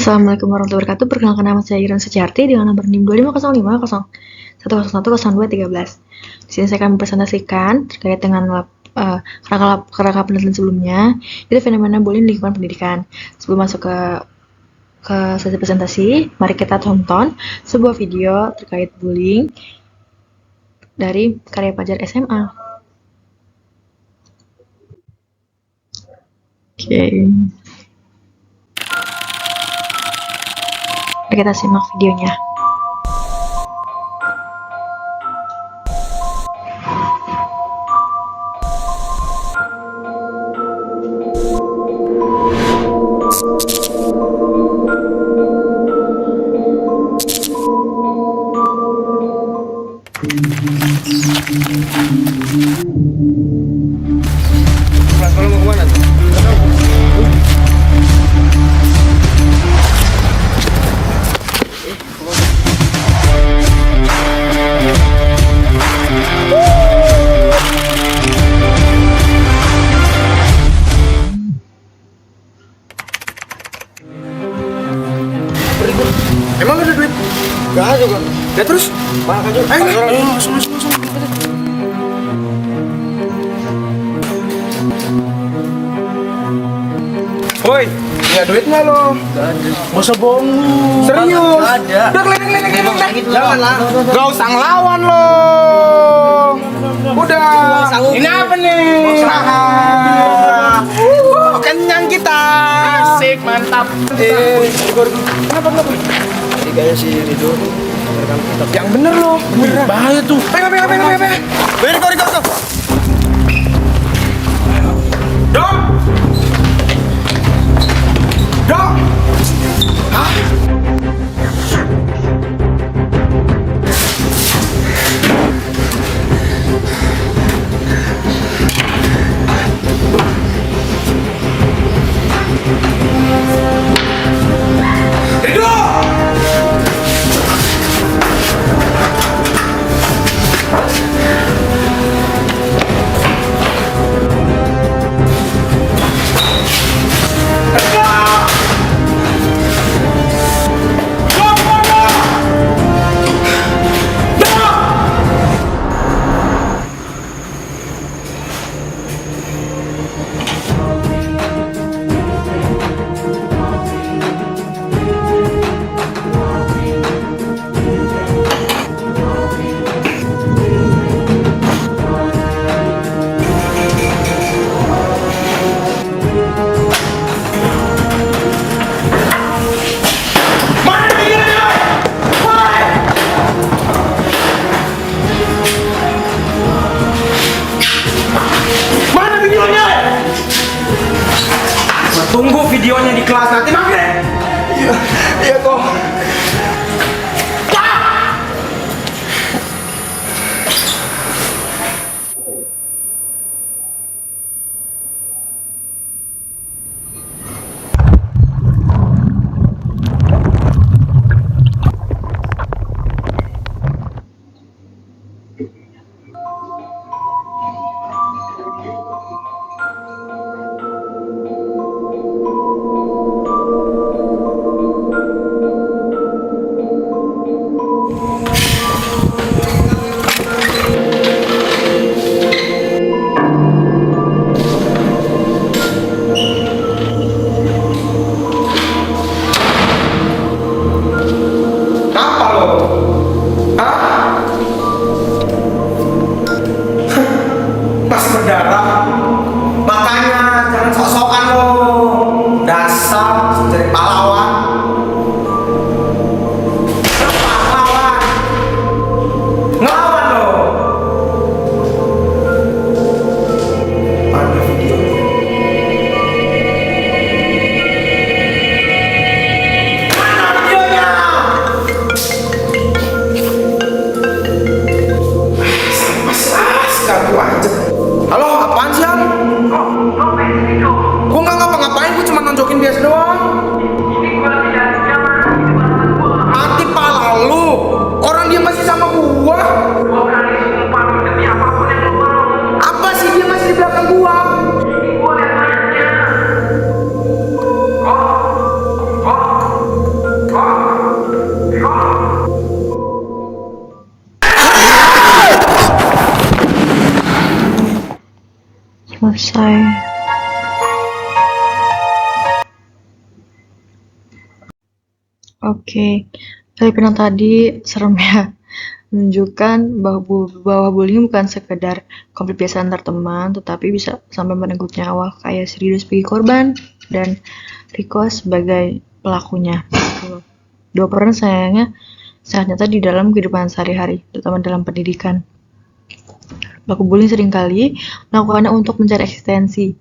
Assalamualaikum warahmatullahi wabarakatuh. Perkenalkan, nama saya Iren Suciarti dengan nomor NIM 250501010213. Di sini saya akan mempresentasikan terkait dengan kerangka penelitian sebelumnya, itu fenomena bullying di lingkungan pendidikan. Sebelum masuk ke sesi presentasi, mari kita tonton sebuah video terkait bullying dari karya pelajar SMA. Oke. Mari kita simak videonya. Kalau mau kemana tuh? Emang ada duit? Gak ada juga. Ya terus? Mana aja? Ayo, masuk. Woi, punya duit nggak lo? Gak ada. Masa bohong lu? Serius? Gak ada. Udah keliling-keliling Gitu jangan lah. Gak usah ngelawan lo. Udah. Ini apa nih? Kenyang kita. Asik, mantap. Kenapa? Jadi kayaknya si Rido merekam kita. Yang bener lo. Bener. Bahaya tuh. Pegang. Riko. Dong. Hah? Rido! Tunggu videonya di kelas nanti mampir. Iya kok. Berdarah, makanya jangan sok-sokan lo, dasar jadi pahlawan. Ngelawan lo. Ada videonya. Mana videonya? Mas, ganggu aja. Halo, apaan sih, Am? Gue nggak ngapa-ngapain, gue cuma nonjokin biasa doang. Mati pala lu, orang dia masih sama gua. Apa sih dia masih di belakang gua? selesai. Oke, dari yang tadi serem ya, menunjukkan bahwa bullying bukan sekedar konflik biasa antar teman, tetapi bisa sampai merenggut nyawa, kayak si Rido sebagai korban dan Riko sebagai pelakunya. Dua peran sayangnya sangat nyata di dalam kehidupan sehari-hari, terutama dalam pendidikan. Pelaku bullying seringkali melakukannya untuk mencari eksistensi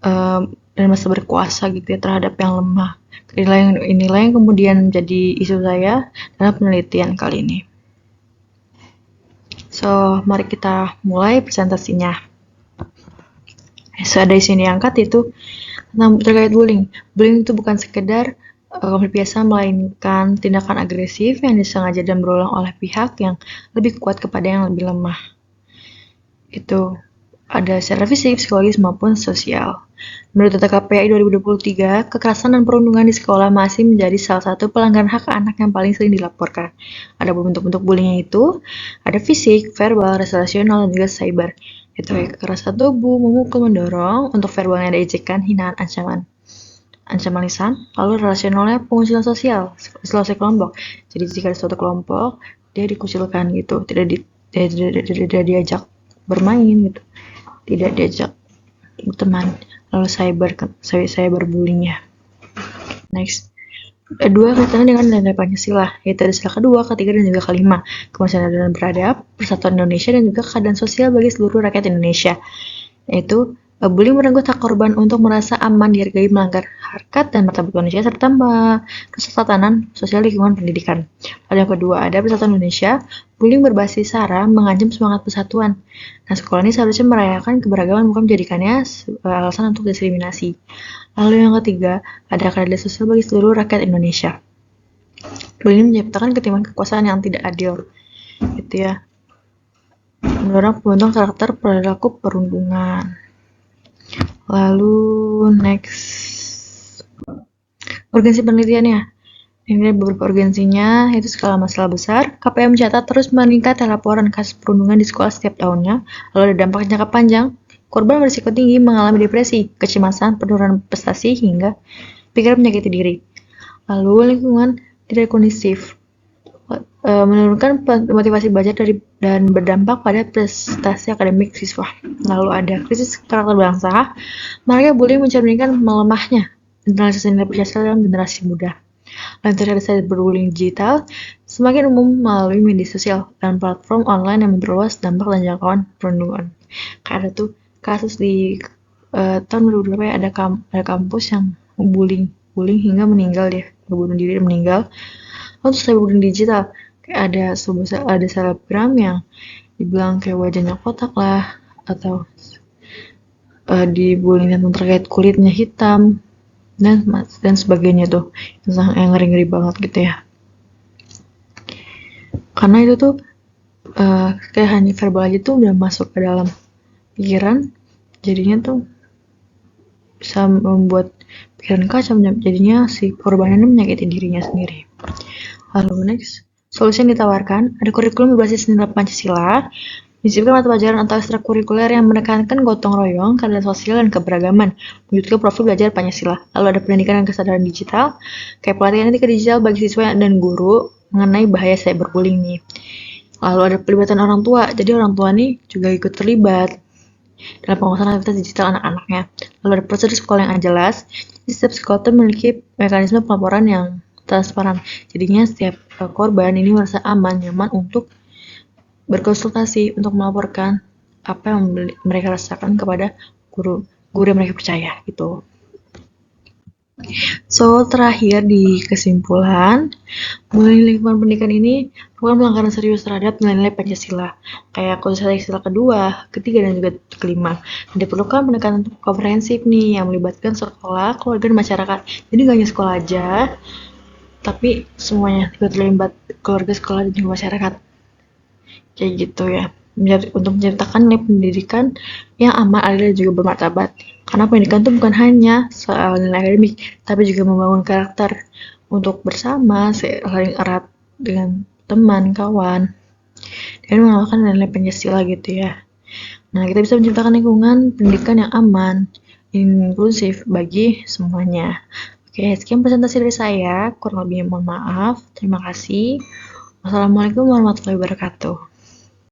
dan merasa berkuasa gitu ya terhadap yang lemah. Inilah yang kemudian menjadi isu saya dalam penelitian kali ini. So, mari kita mulai presentasinya. So, ada isu yang diangkat itu terkait bullying. Bullying itu bukan sekedar konflik biasa, melainkan tindakan agresif yang disengaja dan berulang oleh pihak yang lebih kuat kepada yang lebih lemah. Itu ada secara fisik, psikologis, maupun sosial. Menurut data KPI 2023, kekerasan dan perundungan di sekolah masih menjadi salah satu pelanggaran hak anak yang paling sering dilaporkan. Ada bentuk-bentuk bullying itu, ada fisik, verbal, relasional, dan juga cyber. Itu kekerasan tubuh, memukul, mendorong, untuk verbalnya ada ejekan, hinaan, ancaman lisan, lalu relasionalnya pengucilan sosial, isolasi kelompok. Jadi jika ada suatu kelompok, dia dikucilkan gitu, tidak diajak bermain gitu, tidak diajak berteman. Lalu cyberbullying ya. Next, dua kaitannya dengan nilai Pancasila, yaitu ada sila kedua, ketiga, dan juga kelima, kemanusiaan dan beradab, persatuan Indonesia, dan juga keadaan sosial bagi seluruh rakyat Indonesia. Yaitu bullying merenggut hak korban untuk merasa aman, dihargai, melanggar harkat dan martabat manusia, serta merusak tatanan sosial lingkungan pendidikan. Lalu yang kedua ada persatuan Indonesia. Bullying berbasis SARA mengancam semangat persatuan. Nah, sekolah ini seharusnya merayakan keberagaman, bukan menjadikannya alasan untuk diskriminasi. Lalu yang ketiga ada keadilan sosial bagi seluruh rakyat Indonesia. Bullying menciptakan ketimpangan kekuasaan yang tidak adil, gitu ya. Mendorong pembentukan karakter perilaku perundungan. Lalu next, urgensi penelitiannya. Ini beberapa urgensinya, yaitu skala masalah besar. KPI mencatat terus meningkatnya laporan kasus perundungan di sekolah setiap tahunnya. Lalu ada dampak jangka panjang. Korban berisiko tinggi mengalami depresi, kecemasan, penurunan prestasi, hingga pikiran menyakiti diri. Lalu lingkungan tidak kondusif, menurunkan motivasi belajar dan berdampak pada prestasi akademik siswa. Lalu ada krisis karakter bangsa. Mereka bullying mencerminkan melemahnya internalisasi nilai Pancasila dalam generasi muda. Lantaran ada cyberbullying digital semakin umum melalui media sosial dan platform online yang memperluas dampak dan jangkauan perundungan. Kayak ada tuh kasus di tahun 2020 ada kampus yang bullying hingga meninggal dia, bunuh diri dan meninggal. Lalu cyberbullying digital, kayak ada selebgram yang dibilang kayak wajahnya kotak lah, atau dibullying tentang terkait kulitnya hitam dan sebagainya tuh, yang ngeri-ngeri banget gitu ya. Karena itu tuh kayak hanya verbal aja tuh udah masuk ke dalam pikiran, jadinya tuh bisa membuat pikiran kacau, jadinya si korbannya menyakiti dirinya sendiri. Lalu next, solusi yang ditawarkan ada kurikulum berbasis nilai Pancasila, disiplinkan mata pelajaran atau ekstrakurikuler yang menekankan gotong royong, keadilan sosial, dan keberagaman, mewujudkan profil belajar Pancasila. Lalu ada pendidikan dan kesadaran digital, kayak pelatihan etika digital bagi siswa dan guru mengenai bahaya cyberbullying nih. Lalu ada pelibatan orang tua, jadi orang tua nih juga ikut terlibat dalam pengawasan aktivitas digital anak-anaknya. Lalu ada prosedur sekolah yang jelas, jadi setiap sekolah itu memiliki mekanisme pelaporan yang transparan, jadinya setiap korban ini merasa aman, nyaman untuk berkonsultasi untuk melaporkan apa yang mereka rasakan kepada guru yang mereka percaya gitu. So, terakhir di kesimpulan, bullying lingkungan pendidikan ini bukan pelanggaran serius terhadap nilai-nilai Pancasila, kayak konstitusi sila kedua, ketiga, dan juga kelima. Diperlukan pendekatan komprehensif nih yang melibatkan sekolah, keluarga, dan masyarakat. Jadi gak hanya sekolah aja, tapi semuanya juga terlibat, keluarga, sekolah, dan juga masyarakat. Kayak gitu ya, untuk menciptakan nilai pendidikan yang aman, adil, dan juga bermartabat. Karena pendidikan itu bukan hanya soal nilai akademik, tapi juga membangun karakter untuk bersama, saling erat dengan teman, kawan, dan mengamalkan nilai Pancasila gitu ya. Nah, kita bisa menciptakan lingkungan pendidikan yang aman, inklusif bagi semuanya. Oke, sekian presentasi dari saya. Kurang lebihnya mohon maaf. Terima kasih. Wassalamualaikum warahmatullahi wabarakatuh.